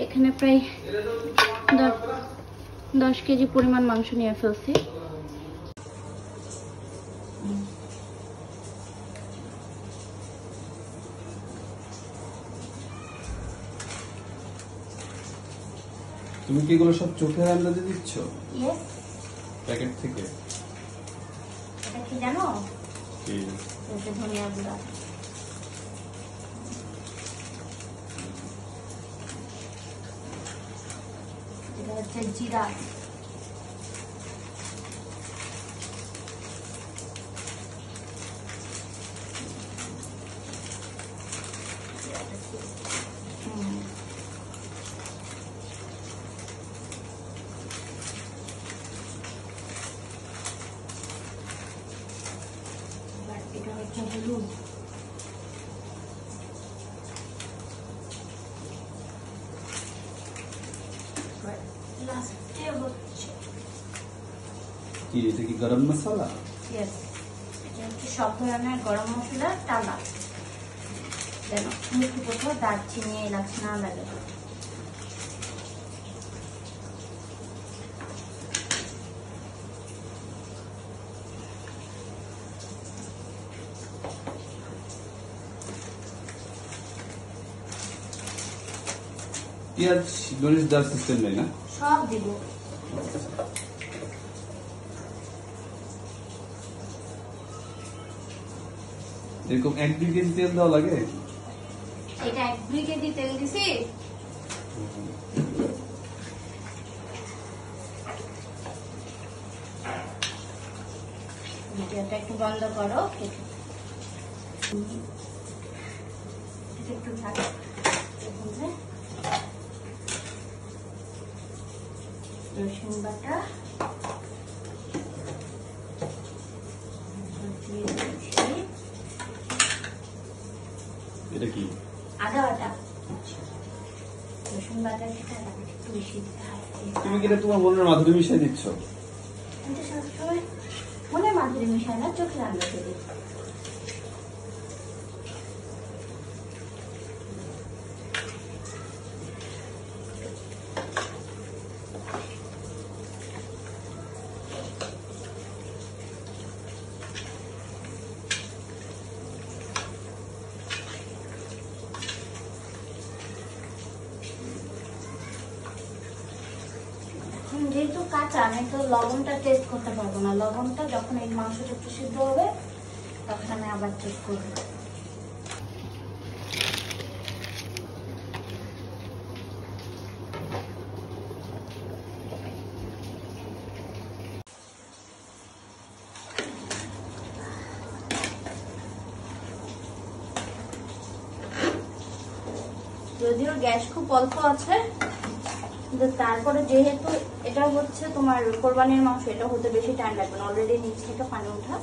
এখানে প্রায় 10 কেজি পরিমাণ মাংস নিয়ে ফেলছি। তুমি কি এগুলো সব চোখের আন্দাজে দিচ্ছ? ইয়েস, প্যাকেট থেকে। এটা কি জানো? কি? এটা ধনিয়া গুঁড়া। এটা হচ্ছে জিরা। এটা হচ্ছে হলুদ। লাস্টে হচ্ছে কি, এটা কি গরম মশলা? ইয়েস, এটা হচ্ছে সব ধরনের গরম মশলা টালা। যেন মুখে কোথাও দারচিনি এলাচ না লাগে। পেঁয়াজ মরিচ দেওয়ার সিস্টেম নেই না? সব দিব। এরকম 1-2 কেজি তেল দেওয়া লাগে? এটা 1-2 কেজি তেল দিছি। ভিডিওটা একটু বন্ধ করো। একটু থাক। রসুন বাটা, এটা কি? আদা বাটা, রসুন বাটা একটু বেশি দিতে হয়। তুমি কি এটা তোমার মনের মাধুরী মিশিয়ে দিচ্ছ? এটা সবসময় মনে মাধুরী মিশায় না, চোখে আন্দাজে দিই। যেহেতু কাঁচা, আমি তো লবণটা টেস্ট করতে পারবো না। লবণটা যখন এই মাংসটা একটু সিদ্ধ হবে তখন আমি আবার চেক করবো। যদিও গ্যাস খুব অল্প আছে, কিন্তু তারপরে যেহেতু এটা হচ্ছে তোমার কোরবানির মাংস, এটা হতে বেশি টাইম লাগবে না। অলরেডি নিচ থেকে পানি ওঠা।